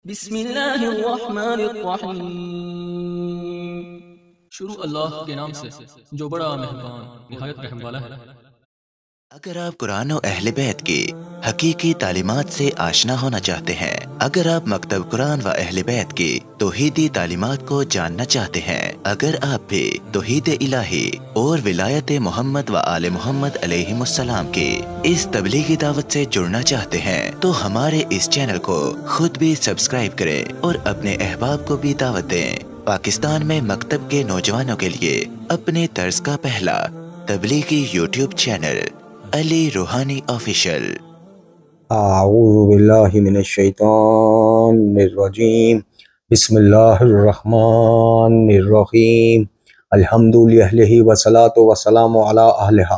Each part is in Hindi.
बिस्मिल्लाहिर्रहमानिर्रहीम। शुरू अल्लाह के नाम से जो बड़ा मेहरबान निहायत रहम वाला है। अगर आप कुरान और अहले बैत की हकीकी तालीमात से आशना होना चाहते हैं, अगर आप मकतब कुरान व अहले बैत की तौहीदी तालीमात को जानना चाहते हैं, अगर आप भी तौहीद इलाही और विलायत मोहम्मद व आले मोहम्मद अलैहिमुस्सलाम की इस तबलीगी दावत से जुड़ना चाहते हैं, तो हमारे इस चैनल को खुद भी सब्सक्राइब करें और अपने अहबाब को भी दावत दें। पाकिस्तान में मकतब के नौजवानों के लिए अपने तर्ज का पहला तबलीगी यूट्यूब चैनल अली रूहानी ऑफिशियल। आऊज़ु बिल्लाहि मिनश शैतानिर रजीम। बिस्मिल्लाहिर्रहमानिर रहीम। अल्हम्दुलिल्लाहि वस्सलातु वस्सलामु अला अहलिहा।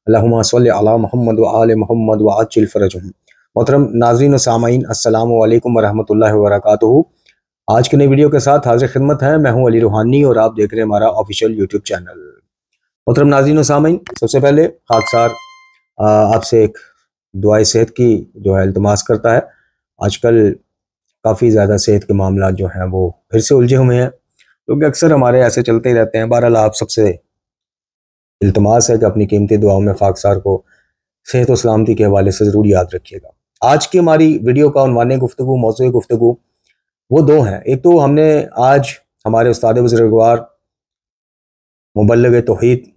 अल्लाहुम्मा सल्लि अला मुहम्मद व आले मुहम्मद व अज्जिल फरजहुम। मोहतरम नाज़रीन व सामाईन, अस्सलामु अलैकुम व रहमतुल्लाहि व बरकातुहू। आज की नई वीडियो के साथ हाजिर खिदमत है। मैं हूं अली रूहानी और आप देख रहे हैं हमारा ऑफिशियल यूट्यूब चैनल। मोहतरम नाज़रीन व सामाईन, सबसे पहले खाकसार आपसे एक दुआए सेहत की जो है इल्तिमास करता है। आजकल काफ़ी ज़्यादा सेहत के मामला जो हैं वो फिर से उलझे हुए हैं, क्योंकि अक्सर हमारे ऐसे चलते ही रहते हैं। बहरहाल आप सबसे इल्तिमास है कि अपनी कीमती दुआओं में खाकसार को सेहत और सलामती के हवाले से ज़रूर याद रखिएगा। आज की हमारी वीडियो का उन्वाने गुफ्तगू, मौज़ूए गुफ्तगू वो दो हैं। एक तो हमने आज हमारे उस्ताद बुज़ुर्गवार मुबल्लिग तौहीद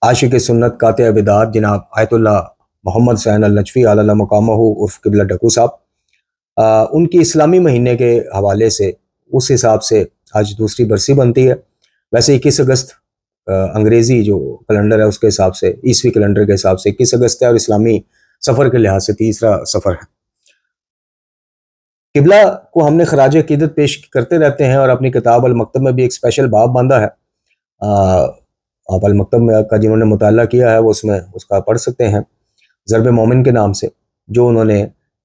आशिक सुन्नत काते बिदात जनाब आयतुल्लाह मोहम्मद सैन अल नजफी आला मकामहू उर्फ किबला डकू साहब, उनकी इस्लामी महीने के हवाले से उस हिसाब से आज दूसरी बरसी बनती है। वैसे 21 अगस्त अंग्रेज़ी जो कैलेंडर है उसके हिसाब से, ईसवी कैलेंडर के हिसाब से 21 अगस्त है और इस्लामी सफ़र के लिहाज से तीसरा सफ़र है। किबला को हमने खराज अकीदत पेश करते रहते हैं और अपनी किताब अल मकतब में भी एक स्पेशल बाब बांधा है। आप अल मकतब में का जिन्होंने मुताला किया है वो उसमें उसका पढ़ सकते हैं, ज़रब मोमिन के नाम से, जो उन्होंने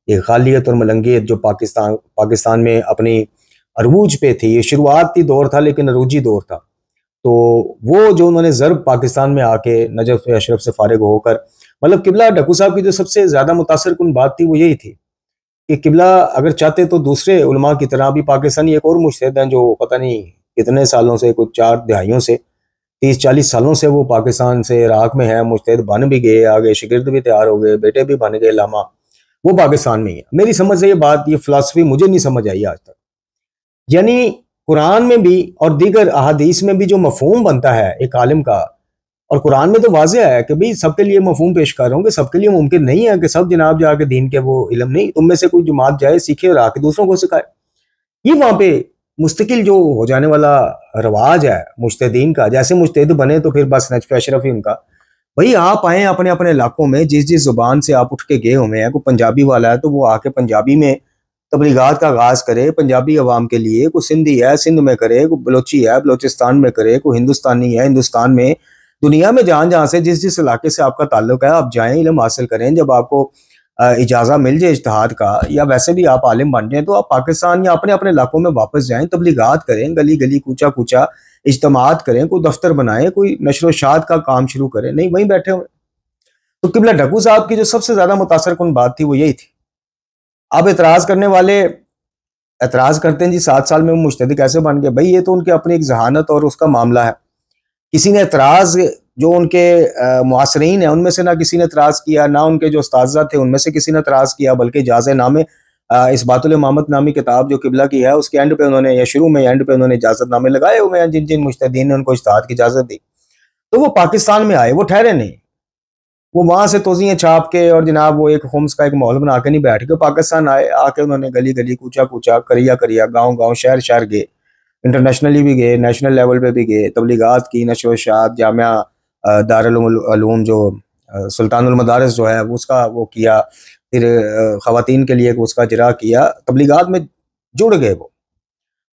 एक गालियत और मलंगियत जो पाकिस्तान में अपनी अरूज पे थी, ये शुरुआती दौर था लेकिन अरूजी दौर था, तो वो जो उन्होंने ज़रब पाकिस्तान में आके नजफ अशरफ से फारिग होकर, मतलब किबला डकू साहब की जो सबसे ज़्यादा मुतासर कुन बात थी वो यही थी कि किबला अगर चाहते तो दूसरे उलमा की तरह भी पाकिस्तानी एक और मुजतहिद हैं जो पता नहीं कितने सालों से, कुछ 4 दहाइयों से, 30-40 सालों से वो पाकिस्तान से इराक में है, मुजतहिद बन भी गए, आगे शिगिर्द भी तैयार हो गए, बेटे भी बन गए लामा, वो पाकिस्तान में ही है। मेरी समझ से ये बात, ये फिलासफी मुझे नहीं समझ आई आज तक। यानी कुरान में भी और दीगर अहादीस में भी जो मफहूम बनता है एक आलिम का, और कुरान में तो वाज़ेह है कि भाई सबके लिए मफहूम पेश कर रहा हूँ कि सबके लिए मुमकिन नहीं है कि सब जनाब जाके दीन के वो इल्म नहीं, तुम में से कोई जमात जाए, सीखे और आके दूसरों को सिखाए। ये वहाँ पे मुस्तकिल जो हो जाने वाला रवाज है मुजतहिदीन का, जैसे मुजतहिद बने तो फिर बस नजफ अशरफ ही उनका। भाई आप आए अपने अपने इलाकों में, जिस जिस जुबान से आप उठ के गए हुए हैं, कोई पंजाबी वाला है तो वो आके पंजाबी में तबलीगात का आगाज करे पंजाबी अवाम के लिए, कोई सिंधी है सिंध में करे, कोई बलोची है बलोचिस्तान में करे, कोई हिंदुस्तानी है हिंदुस्तान में, दुनिया में जहाँ जहाँ से जिस जिस इलाके से आपका ताल्लुक है आप जाएं, इल्म हासिल करें। जब आपको इजाज़ा मिल जाए इज्तिहाद का, या वैसे भी आप आलिम बन जाएं, तो आप पाकिस्तान या अपने अपने इलाकों में वापस जाएं, तबलीगात करें, गली गली कूचा कूचा इज्तिमात करें, कोई दफ्तर बनाएं, कोई नशर व शात का काम शुरू करें, नहीं वहीं बैठे हुए। तो किबला डकू साहब की जो सबसे ज्यादा मुतासर कुन बात थी वो यही थी। अब एतराज करने वाले एतराज करते हैं जी 7 साल में वो मुजतहिद कैसे बन गए। भाई ये तो उनके अपनी एक जहानत और उसका मामला है। किसी ने एतराज, जो उनके मुआसरीन है उनमें से ना किसी ने एतराज़ किया, ना उनके जो उस्ताज़ा थे उनमें से किसी ने एतराज़ किया, बल्कि इजाज़त नामे इस्बातुल इमामत नामी किताब जो किबला की है उसके एंड पे उन्होंने, या शुरू में एंड पे उन्होंने इजाज़त नामे लगाए हुए हैं जिन जिन मुजतहिदीन ने उनको इज्तिहाद की इजाज़त दी। तो वो पाकिस्तान में आए, वो ठहरे नहीं, वो वहाँ से तोज़ियाँ छाप के और जनाब वो एक खुम्स का एक माहौल बना के नहीं बैठ के पाकिस्तान आए। आके उन्होंने गली गली कूचा कूचा करिया करिया, गाँव गाँव शहर शहर गए, इंटरनेशनली भी गए, नेशनल लेवल पे भी गए, तबलीगात की, नशर व शात, जामिया दारुल उलूम जो सुल्तानुल मदारिस जो है उसका वो किया, फिर ख़वातीन के लिए उसका इजरा किया, तबलीगात में जुड़ गए वो।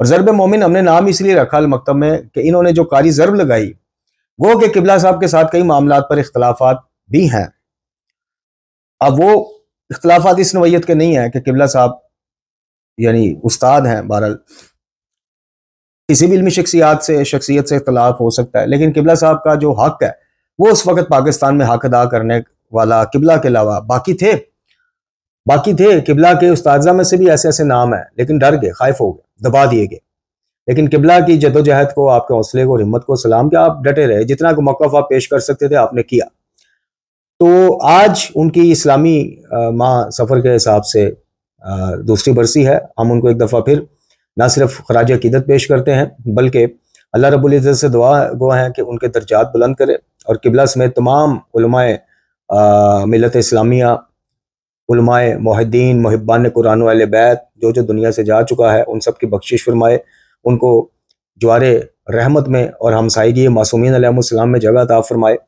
और ज़रब मोमिन हमने नाम इसलिए रखा अल मकतब में कि इन्होंने जो कारी ज़रब लगाई, वो कि किबला साहब के साथ कई मामलात पर इख्तलाफात भी हैं। अब वो इख्तलाफात इस नवैयत के नहीं है कि किबला साहब यानी उस्ताद हैं, बहरहाल किसी भी इल्मी शख्सियत से इख्तलाफ हो सकता है, लेकिन किबला साहब का जो हक है वो उस वक्त पाकिस्तान में हक अदा करने वाला किबला के अलावा बाकी थे। बाकी थे किबला के उस्ताजा में से भी ऐसे ऐसे नाम हैं, लेकिन डर गए, खाइफ हो गए, दबा दिए गए। लेकिन किबला की जदोजहद को, आपके हौसले को, हिम्मत को सलाम कि आप डटे रहे, जितना मौक़िफ़ आप पेश कर सकते थे आपने किया। तो आज उनकी इस्लामी माह सफ़र के हिसाब से दूसरी बरसी है। हम उनको एक दफ़ा फिर ना सिर्फ खराज अकीदत पेश करते हैं, बल्कि अल्लाह रब्बुल इज़्ज़त से दुआ गो हैं कि उनके दर्जात बुलंद करे और किबला समेत तमाम उलमाए मिल्लत इस्लामिया, उलमाए मुहिद्दीन, मुहिब्बान कुरान व अहले बैत जो जो दुनिया से जा चुका है, उन सब की बख्शिश फरमाए, उनको जवारे रहमत में और हमसायगी मासूमीन अलैहिस्सलाम में जगह अता फरमाए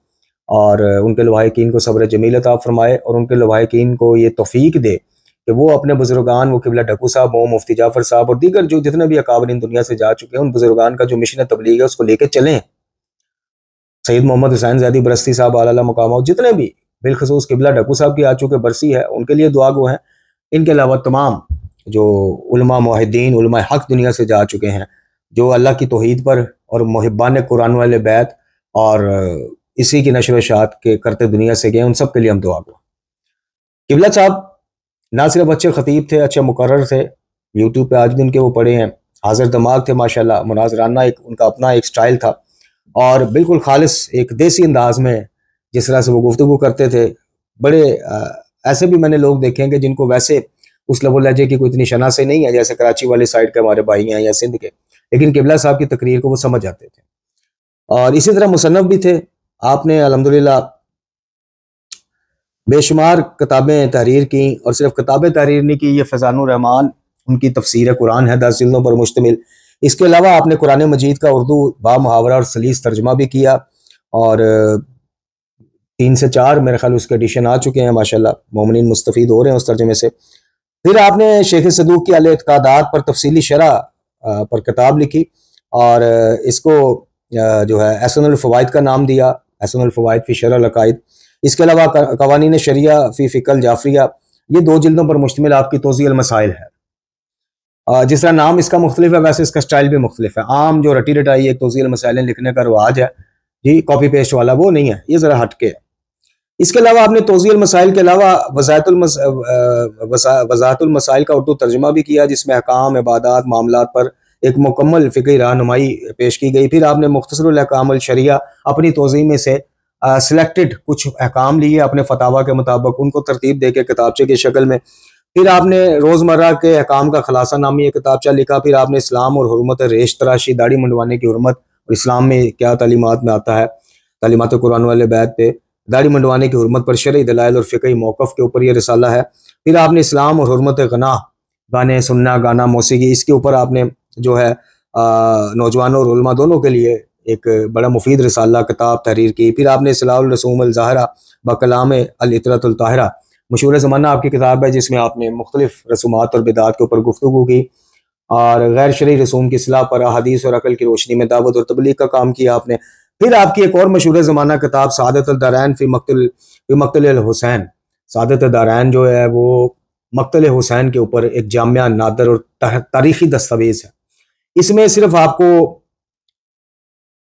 और उनके लवाहिकीन को सब्र जमील अता फरमाए और उनके लवाहिकीन को ये तौफीक दे कि वो अपने बुजुर्गान, वो किबला ढक्कू साहब हो, मुफ्ती जाफ़र साहब और दीगर जो जितने भी अकाबरीन दुनिया से जा चुके हैं, उन बुजुर्गान का जो मिशन तबलीग है उसको लेके चलें। सैयद मोहम्मद हुसैन ज़ैदी बरस्ती साहब आला मकाम, जितने भी बिलखसूस किबला ढक्कू साहब की आ चुके बरसी है, उनके लिए दुआ गो हैं। इनके अलावा तमाम जो उलमा मुहिद्दीन, उलमा हक दुनिया से जा चुके हैं, जो अल्लाह की तौहीद पर और मुहिब्बान कुरान वाले बैत और इसी की नशर इशाअत के करते दुनिया से गए, उन सब के लिए हम दुआ गो। किबला साहब ना सिर्फ अच्छे खतीब थे, अच्छे मुकर्रर थे, यूट्यूब पे आज दिन के वो पढ़े हैं, हाजिर दिमाग थे माशाल्लाह, मुनाजराना एक उनका अपना एक स्टाइल था और बिल्कुल खालिस एक देसी अंदाज में जिस तरह से वो गुफ्तगू करते थे। बड़े ऐसे भी मैंने लोग देखे हैं कि जिनको वैसे उस लबो लहजे की कोई इतनी शनासी नहीं है, जैसे कराची वाली साइड के हमारे भाई हैं या सिंध के, लेकिन किबला साहब की तकरीर को वो समझ जाते थे। और इसी तरह मुसन्नफ भी थे। आपने अल्हम्दुलिल्लाह बेशुमार किताबें तहरीर की और सिर्फ किताबें तहरीर नहीं की, ये फैज़ानुर रहमान उनकी तफसीर कुरान है 10 जिल्दों पर मुश्तमिल। इसके अलावा आपने कुरान मजीद का उर्दू बा मुहावरा और सलीस तर्जमा भी किया और 3 से 4 मेरे ख्याल उसके एडिशन आ चुके हैं माशाल्लाह, मोमिनीन मुस्तफ़ीद हो रहे हैं उस तर्जमे से। फिर आपने शेख सदूक की अल एतकादात पर तफसीली शरह पर किताब लिखी और इसको जो है एहसानुल फ़वाइद का नाम दिया, एहसानुल फ़वाइद फ़ी शरह अल अक़ाइद। इसके अलावा कवानीन शरिया फ़ी फ़िक़्ह जाफ़रिया, ये 2 जिल्दों पर मुश्तमिल आपकी तौज़ीह अल मसाइल है। जिस तरह नाम इसका मुख्तलिफ है, वैसे इसका स्टाइल भी मुख्तलिफ है। आम जो रटी रटाई एक तौज़ीह अल मसाइल लिखने का रवाज है जी, कॉपी पेस्ट वाला, वो नहीं है, ये ज़रा हटके है। इसके अलावा आपने तौज़ीह अल मसाइल के अलावा वज़ाअतुल मसाइल का उर्दू तर्जुमा भी किया, जिसमें अहकाम, इबादात, मामलात पर एक मुकम्मल फ़िक़ही रहनुमाई पेश की गई। फिर आपने मुख्तसरुल अहकाम अल शरिया अपनी तौज़ीह में से सिलेक्टेड कुछ अहकाम लिए अपने फतावा के मुताबिक, उनको तरतीब दे के किताबचे की शक्ल में। फिर आपने रोज़मर्रा के अहकाम का खुलासा नामी एक किताबचा लिखा। फिर आपने इस्लाम और हुर्मत रेश तराशी, दाढ़ी मुंडवाने की हुर्मत और इस्लाम में क्या तालीमात में आता है, तालीमात कुरान वाले बैत पे दाढ़ी मुंडवाने की हुर्मत पर शरई दलाइल और फ़िक़ही मौक़िफ़ के ऊपर यह रिसाला है। फिर आपने इस्लाम और हुर्मत गना, गाने सुनना, गाना, मौसीकी, इसके ऊपर आपने जो है नौजवानों और उलमा दोनों के लिए एक बड़ा मुफीद रिसाला किताब तहरीर की। फिर आपने इस्लाहुल रसूम अल ज़ाहिरा बकलाम अल इतरतुल ताहिरा, मशहूर ज़माना आपकी किताब है, जिसमें आपने मुख्तलिफ रसूमात और बिदात के ऊपर गुफ्तगू की और गैर शरई रसूम की इस्लाह पर हदीस और अकल की रोशनी में दावत और तबलीग का काम किया आपने। फिर आपकी एक और मशहूर ज़माना किताब सआदत अल दारैन फ़ी मक़तल अल हुसैन, सआदत दारैन जो है वो मक़तल हुसैन के ऊपर एक जामिया, नादर और तारीख़ी दस्तावेज़ है। इसमें सिर्फ आपको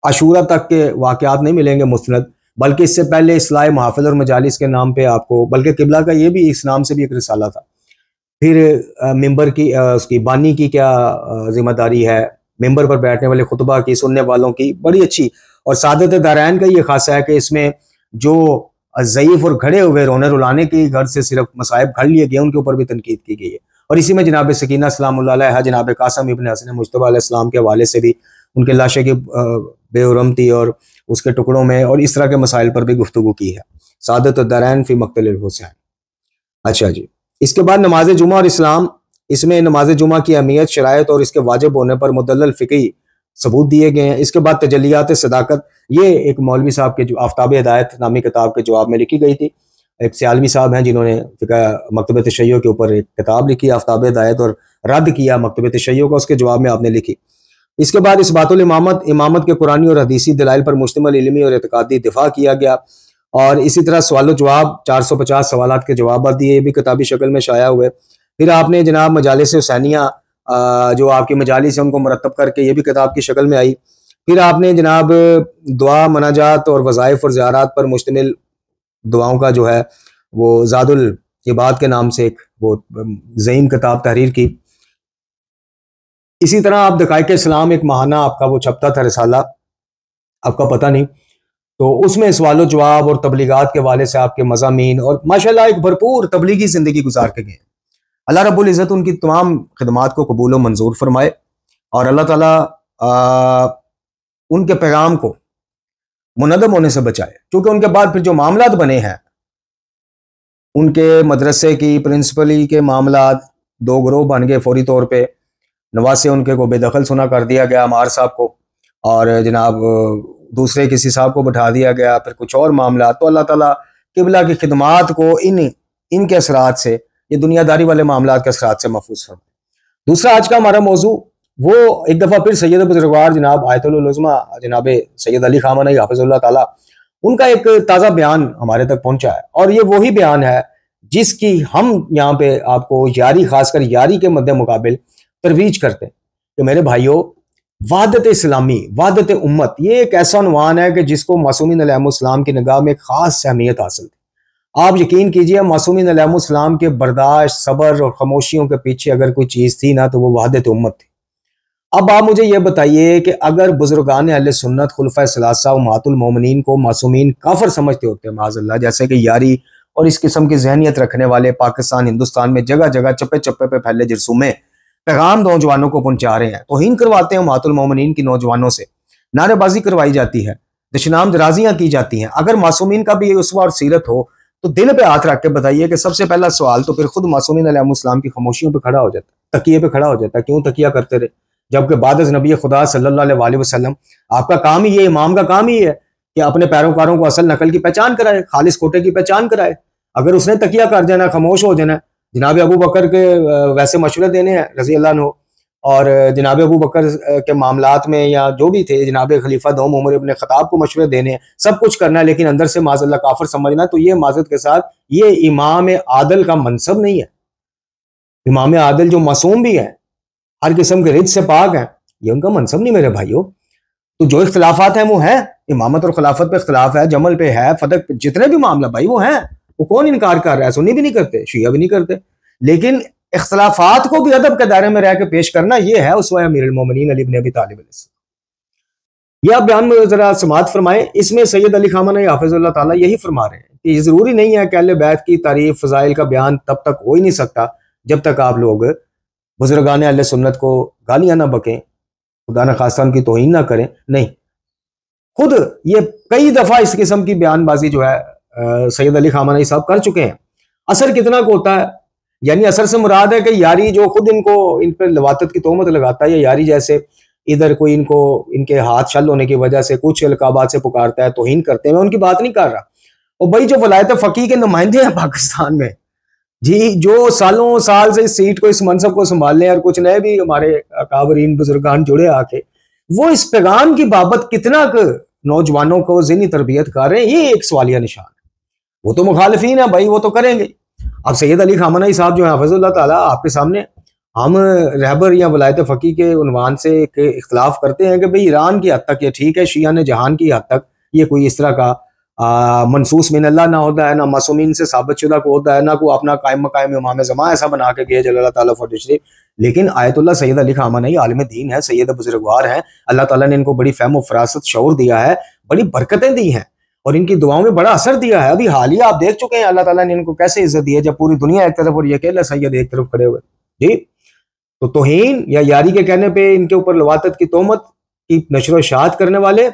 आशूरा तक के वाक़यात नहीं मिलेंगे मुस्तनद, बल्कि इससे पहले इस्लाह महाफ़िल और मजालिस के नाम पे आपको, बल्कि किबला का ये भी इस नाम से भी एक रिसाला था। फिर मिंबर की उसकी बानी की क्या जिम्मेदारी है, मिंबर पर बैठने वाले खुतबा की, सुनने वालों की, बड़ी अच्छी। और सादत दारैन का ये खासा है कि इसमें जो ज़ईफ़ और घड़े हुए रोने रुलाने की घर से सिर्फ मसाइब घड़ लिए गए, उनके ऊपर भी तनकीद की गई है। और इसी में जनाब सकीना सलामुल्लाह अलैहा, जनाब कासिम इब्न हसन मुज्तबा अलैहिस्सलाम के हवाले से भी उनके लाशे की बेउरमती और उसके टुकड़ों में और इस तरह के मसाइल पर भी गुफ्तगू की है। सादत दारैन फ़ी मक़तल हुसैन। अच्छा जी, इसके बाद नमाज जुमा और इस्लाम, इसमें नमाज जुमा की अहमियत, शरायत और इसके वाजिब होने पर मुदल्लल फ़िक़ही सबूत दिए गए हैं। इसके बाद तजल्लियात सदाकत, ये एक मौलवी साहब के जो आफ्ताब हिदायत नामी किताब के जवाब में लिखी गई थी। एक सियालवी साहब हैं जिन्होंने मकतब तशय्यो के ऊपर एक किताब लिखी आफ्ताब हिदायत और रद्द किया मकतब तशय्यो का, उसके जवाब में आपने लिखी। इसके बाद इस बातुल इमामत, इमामत के कुरानी और हदीसी दलाइल पर मुश्तमिल इल्मी और एतकादी दिफा किया गया। और इसी तरह सवाल जवाब 450 सवालात के जवाब दिए, ये भी किताबी शक्ल में शाया हुए। फिर आपने जनाब मजालिस हुसैनिया, जो आपकी मजालिस है उनको मुरतब करके ये भी किताब की शक्ल में आई। फिर आपने जनाब दुआ, मनाजात और वज़ाइफ और ज़ियारात पर मुश्तमिल दुआओं का जो है वो ज़ादुल ये बात के नाम से एक वो ज़ईम किताब तहरीर की। इसी तरह आप दकाइक इस्लाम एक माहाना आपका वो छपता था रिसाला, आपका पता नहीं, तो उसमें सवाल जवाब और तबलीगात के वाले से आपके मज़ामीन और माशाल्लाह एक भरपूर तबलीगी ज़िंदगी गुजार के गए। अल्लाह रब्बुल इज़्ज़त उनकी तमाम खिदमात को कबूल व मंजूर फरमाए और अल्लाह ताला उनके पैगाम को मुनदम होने से बचाए, क्योंकि उनके बाद फिर जो मामलात बने हैं उनके मदरसे की प्रिंसिपली के मामलात, दो ग्रोह बन गए फौरी तौर पे। नवाज से उनके को बेदखल सुना कर दिया गया अमार साहब को, और जनाब दूसरे किसी साहब को बैठा दिया गया, फिर कुछ और मामला। तो अल्लाह ताला किबला की खिदमात को इनके असरात से, ये दुनियादारी वाले मामलात के असरात से महफूज फरमाए। दूसरा आज का हमारा मौजू वो एक दफ़ा फिर सैयद बुजुर्गवार जनाब आयतुल उलमा जनाब सैयद अली खामनई हाफिज़ुल्लाह ताला, उनका एक ताज़ा बयान हमारे तक पहुंचा है, और ये वही बयान है जिसकी हम यहाँ पे आपको यारी, खासकर यारी के मद्दे मुकाबिल तरवीज करते हैं कि मेरे भाइयों, वादत इस्लामी, वादत उम्मत, ये एक ऐसा उन्वान है कि जिसको मासूमीन अलैहिस्सलाम की निगाह में एक खास अहमियत हासिल थी। आप यकीन कीजिए, मासूमीन अलैहिस्सलाम के बर्दाश्त, सब्र और खामोशियों के पीछे अगर कोई चीज़ थी ना, तो वो वादत उम्मत थी। अब आप मुझे ये बताइए कि अगर बुजुर्गान अहले सुन्नत खुलफा सलासा उम्मतुल मोमिनीन को मासूमीन काफिर समझते होते हैं माज़अल्लाह, जैसे कि यारी और इस किस्म की जहनियत रखने वाले पाकिस्तान, हिंदुस्तान में जगह जगह चप्पे चप्पे पे फैले जरसूमे पैगाम नौजवानों को पहुंचा रहे हैं, तौहीन करवाते हैं उम्मतुल मोमिनीन की नौजवानों से, नारेबाजी करवाई जाती है, दशनाम दराजियां की जाती हैं। अगर मासूमीन का भी उसवा और सीरत हो तो दिल पे हाथ रख के बताइए कि सबसे पहला सवाल तो फिर खुद मासूमीन अलैहिस्सलाम की खामोशियों पे खड़ा हो जाता है, तकिए पे खड़ा हो जाता है। क्यों तकिया करते रहे, जबकि बाद नबी खुदा सल्लल्लाहु अलैहि वसल्लम आपका काम ही ये, इमाम का काम ही है कि अपने पैरोकारों को असल नकल की पहचान कराए, खालिस कोटे की पहचान कराए। अगर उसने तकिया कर जाना, खामोश हो जाना, जनाब अबू बकर के वैसे मशवरे देने हैं रज़ी अल्लाह अन्हु, और जनाब अबू बकर के मामलात में या जो भी थे, जनाब खलीफा दोम उमर इब्न खत्ताब को मशवरे देने हैं, सब कुछ करना है, लेकिन अंदर से माज़अल्लाह काफिर समझना, तो ये माज़रत के साथ ये इमाम आदल का मनसब नहीं है। इमाम आदल जो मासूम भी है, हर किस्म के रिज से पाक है, ये उनका मनसब नहीं मेरे भाइयों। तो जो इख्तलाफात हैं वो हैं, इमामत और खिलाफत पे इख्तलाफ है, जमल पे है, फतक पे, जितने भी मामला भाई वो हैं, वो कौन इनकार कर रहा है? सुन्नी भी नहीं करते, शिया भी नहीं करते, लेकिन इख्तलाफात को भी अदब के दायरे में रह के पेश करना, ये है उसवा अमीरुल मोमिनीन अली इब्न अबी तालिब अलैहिस्सलाम। यह बयान में जरा समाअत फरमाए। इसमें सैयद अली खामनई हाफिज़ुल्लाह ताला यही फरमा रहे हैं कि जरूरी नहीं है कि अहले बैत की तारीफ फजाइल का बयान तब तक हो ही नहीं सकता जब तक आप लोग बुजुर्गान अहले सुन्नत को गालियां ना बकें, खुदा न खास्ता उनकी तौहीन ना करें। नहीं, खुद ये कई दफा इस किस्म की बयानबाजी जो है सैयद अली खामनई साहब कर चुके हैं। असर कितना को होता है, यानी असर से मुराद है कि यारी जो खुद इनको इन पर लवातत की तोहमत लगाता है, या यारी जैसे इधर कोई इनको इनके हाथ शल होने की वजह से कुछ अलकाबात से पुकारता है, तौहीन करते हैं, मैं उनकी बात नहीं कर रहा। और भाई जो वलायत फकीह के नुमाइंदे हैं पाकिस्तान में जी, जो सालों साल से इस सीट को, इस मनसब को संभालने, और कुछ नए भी हमारे अकाबरीन बुजुर्गान जुड़े आके, वो इस पैगाम की बाबत कितना नौजवानों को ज़हनी तरबियत कर रहे हैं, ये एक सवालिया निशान है। वो तो मुखालिफिन है भाई, वो तो करेंगे। अब सैयद अली खामनई साहब जो है हाफिज़ुल्लाह ताला, आपके सामने हम रहबर या वलायत फ़कीह के उन्वान से इख्तलाफ करते हैं कि भाई ईरान की हद तक ये ठीक है, शिया ने जहान की हद तक ये कोई इस तरह का मनसूस मिन अल्लाह ना होता है, ना मासूमीन से साबित शुदा को होता है, ना कोई अपना कायम मकायम इमाम ज़मा ऐसा बना के गए जल्लल्लाहु ताला फर्ज शरीफ। लेकिन आयतुल्लाह सैयद अली खामनई आलिम दीन है, सैयद बुजुर्गवार हैं, अल्लाह ताला ने इनको बड़ी फ़हम और फरासत शऊर दिया है, बड़ी बरकतें दी हैं, और इनकी दुआओं में बड़ा असर दिया है। अभी हालिया आप देख चुके हैं अल्लाह ताला ने इनको कैसे इज्जत दी है, जब पूरी दुनिया एक तरफ और ये अकेला सैयद एक तरफ खड़े हुए जी। तो तौहीन या यारी के कहने पे इनके ऊपर लवातत की तोहमत की नशर शात करने वाले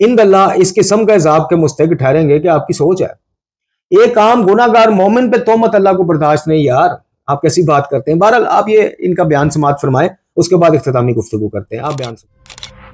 इन अल्लाह इस किस्म का इज़ाब के मुस्तहिक ठहरेंगे कि आपकी सोच है। एक आम गुनाहगार मोमिन पे तोहमत अल्लाह को बर्दाश्त नहीं, यार आप कैसी बात करते हैं। बहरहाल आप ये इनका बयान समाअत फरमाएं, उसके बाद इख्तितामी गुफ्तगू करते हैं। आप बयान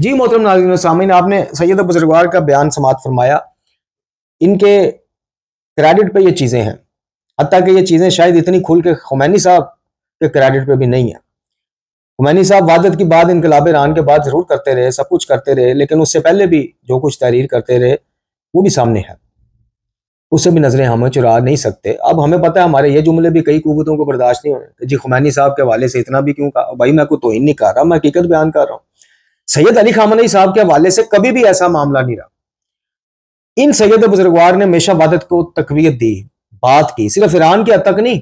जी मोहतरम नाज़रीन व सामीन, आपने सैयद बुजुर्गवार का बयान समात फरमाया। इनके क्रेडिट पे ये चीज़ें हैं, हत्ता कि ये चीज़ें शायद इतनी खुल के खुमैनी साहब के क्रेडिट पे भी नहीं है। खुमैनी साहब वादत की बात इनकलाब ईरान के बाद ज़रूर करते रहे, सब कुछ करते रहे, लेकिन उससे पहले भी जो कुछ तहरीर करते रहे वो भी सामने है, उससे भी नजरें हमें चुरा नहीं सकते। अब हमें पता है हमारे ये जुमले भी कई कुव्वतों को बर्दाश्त नहीं होने। जी खुमैनी साहब के हवाले से इतना भी क्यों कहा? भाई मैं कोई तौहीन नहीं कर रहा, मैं हकीकत बयान कर रहा हूँ। सैयद अली खामनेई साहब के हवाले से कभी भी ऐसा मामला नहीं रहा। इन सैयद बुजुर्गवार ने हमेशा वादत को तकवीत दी, बात की, सिर्फ ईरान के हद तक नहीं,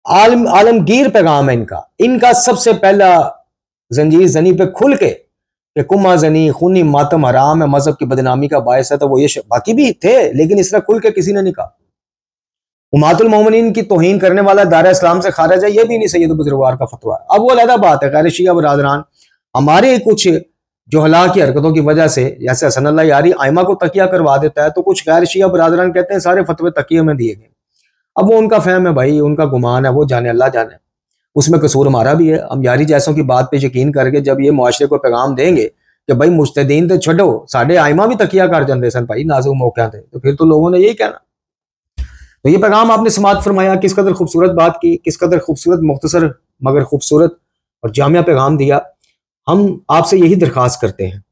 आलमगीर पैगाम है इनका। इनका सबसे पहला जंजीर जनी पे खुल के कि कुमा जनी खूनी मातम हराम है, मजहब की बदनामी का बायस है, तो वो ये बाकी भी थे, लेकिन इस तरह खुल के किसी ने नहीं कहा। उम्मतुल मोमिनीन की तौहीन करने वाला दायरा इस्लाम से खारिज है, ये भी नहीं सैयद बुजुर्गवार का फतवा है। अब वो अलग बात है, गैर शिया बरादरान हमारे कुछ जोहला की हरकतों की वजह से, जैसे हसन अल्लाह यारी आइमा को तकिया करवा देता है, तो कुछ गैर शिया बरादरान कहते हैं सारे फतवे तकिए में दिए गए। अब वो उनका फहम है भाई, उनका गुमान है, वो जाने अल्लाह जाने, उसमें कसूर हमारा भी है। हम यारी जैसों की बात पे यकीन करके जब ये मुआशरे को पैगाम देंगे कि भाई मुज्तदीन तो छोड़ो, साढ़े आइमा भी तकिया कर जाते सन भाई, नाजुक मौके थे, तो फिर तो लोगों ने यही कहना। तो ये पैगाम आपने समात फरमाया, किस कदर खूबसूरत बात की, किस कदर खूबसूरत मुख्तसर मगर खूबसूरत और जामिया पैगाम दिया। हम आपसे यही दरख्वास्त करते हैं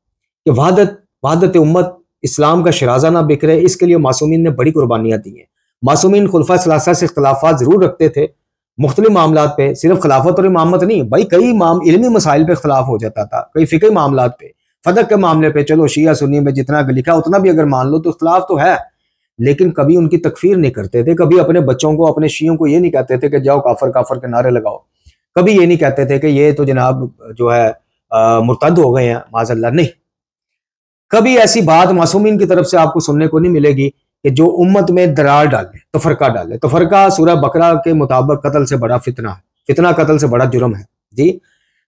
कि वहादत उम्मत इस्लाम का शराजा ना बिखरे, इसके लिए मासूमीन ने बड़ी कुर्बानियां दी हैं। मासूमीन खुलफा सलासा से इख्तलाफात जरूर रखते थे मुख्तलिफ मामलात पे, सिर्फ खिलाफत और इमामत नहीं भाई, कई इल्मी मसाइल पे इख्तलाफ हो जाता था, कई फिक़ही मामलात पे, फदक के मामले पे चलो शिया सुन्नी में जितना लिखा उतना भी अगर मान लो तो इख्तलाफ तो है, लेकिन कभी उनकी तकफीर नहीं करते थे। कभी अपने बच्चों को, अपने शियों को ये नहीं कहते थे कि जाओ काफर काफर के नारे लगाओ। कभी ये नहीं कहते थे कि ये तो जनाब जो है मुर्तद हो गए हैं, माज़अल्लाह, नहीं। कभी ऐसी बात मासूमीन की तरफ से आपको सुनने को नहीं मिलेगी कि जो उम्मत में दरार डाले, तफरका डाले। तफरका सूरह बकरा के मुताबिक कत्ल से बड़ा फितना है, फितना कत्ल से बड़ा जुर्म है। जी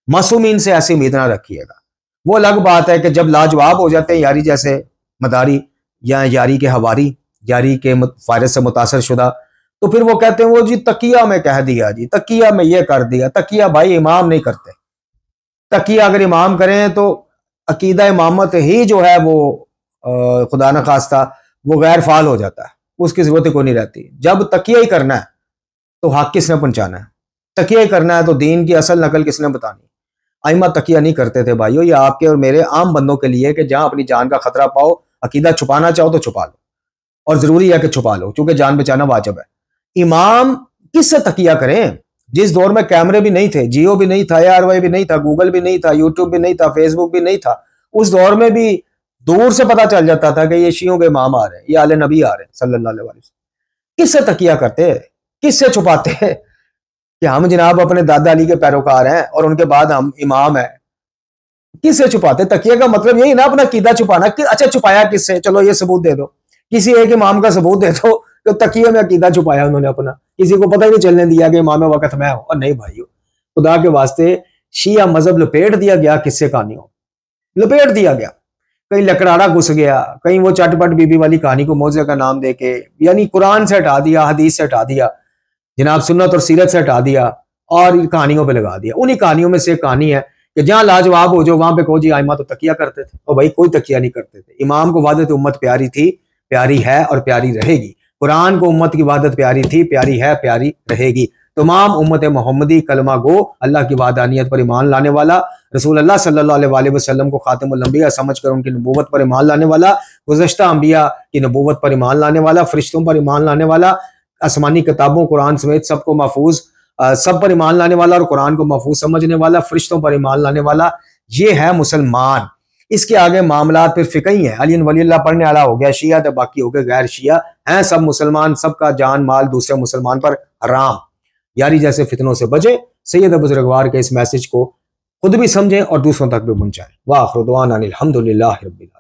मासूमीन से ऐसी उम्मीद ना रखिएगा। वो अलग बात है कि जब लाजवाब हो जाते हैं यारी जैसे मदारी या यारी के हवारी, यारी के फायरस से मुतासर शुदा, तो फिर वो कहते हैं वो जी तकिया में कह दिया, जी तकिया में ये कर दिया। तकिया भाई इमाम नहीं करते, तकिया अगर इमाम करें तो अकीदा इमामत ही जो है वो खुदा न खास्ता वो गैर फाल हो जाता है, उसकी जरूरत को नहीं रहती। जब तकिया ही करना है तो हक किसने पहुंचाना है, तकिया ही करना है तो दीन की असल नकल किसने बतानी। आइमा तकिया नहीं करते थे भाइयों, ये आपके और मेरे आम बंदों के लिए कि जहां अपनी जान का खतरा पाओ, अकीदा छुपाना चाहो तो छुपा लो, और जरूरी है कि छुपा लो क्योंकि जान बचाना वाजिब है। इमाम किससे तकिया करें? जिस दौर में कैमरे भी नहीं थे, जियो भी नहीं था, ARY भी नहीं था, गूगल भी नहीं था, यूट्यूब भी नहीं था, फेसबुक भी नहीं था, उस दौर में भी दूर से पता चल जाता था कि ये शियों के इमाम आ रहे हैं, ये आले नबी आ रहे हैं सल्लल्लाहु अलैहि वसल्लम। किससे तकिया करते, किससे छुपाते कि हम जनाब अपने दादा अली के पैरोकार हैं और उनके बाद हम इमाम हैं? किससे छुपाते? तकिया का मतलब यही ना अपना कीदा छुपाना। अच्छा छुपाया किससे? चलो ये सबूत दे दो, किसी एक इमाम का सबूत दे दो तो तकिया में अकीदा छुपाया उन्होंने अपना, किसी को पता ही नहीं चलने दिया कि इमाम वक्त मैं हूं। और नहीं भाइयों, खुदा के वास्ते शिया मजहब लपेट दिया गया, किससे कहानियों लपेट दिया गया। कहीं लकड़ाड़ा घुस गया, कहीं वो चटपट बीबी वाली कहानी को मौजे का नाम देके, यानी कुरान से हटा दिया, हदीस से हटा दिया, जनाब सुन्नत और सीरत से हटा दिया और कहानियों पे लगा दिया। उन्हीं कहानियों में से एक कहानी है कि जहां लाजवाब हो जो वहां पे कहो जी आइमा तो तकिया करते थे, और भाई कोई तकिया नहीं करते थे। इमाम को वादत उम्मत प्यारी थी, प्यारी है और प्यारी रहेगी। कुरान को उम्मत की वादत प्यारी थी, प्यारी है, प्यारी रहेगी। तमाम उम्मत मोहम्मदी कलमा गो, अल्लाह की वादानियत पर ईमान लाने वाला, रसूल अल्लाह सल्लल्लाहु अलैहि वसल्लम को खातिमुल अंबिया समझकर उनकी नबूवत पर ईमान लाने वाला, गुज़श्ता अंबिया की नबूवत पर ईमान लाने वाला, फरिश्तों पर ईमान लाने वाला, आसमानी किताबों कुरान समेत सबको महफूज सब पर ईमान लाने वाला और कुरान को महफूज समझने वाला, फरिश्तों पर ईमान लाने वाला, ये है मुसलमान। इसके आगे मामलात फिर फिकही है। अली वलील्लाह पढ़ने वाला हो गया शिया, तो बाकी हो गए गैर शिया, हैं सब मुसलमान, सबका जान माल दूसरे मुसलमान पर हराम। यारी जैसे फितनों से बचे। सैयद बुजुर्गवार के इस मैसेज को खुद भी समझें और दूसरों तक भी पहुंचाएं। वाह खुदवान अनिल हम्दुलिल्लाहि रब्बिल आलमीन।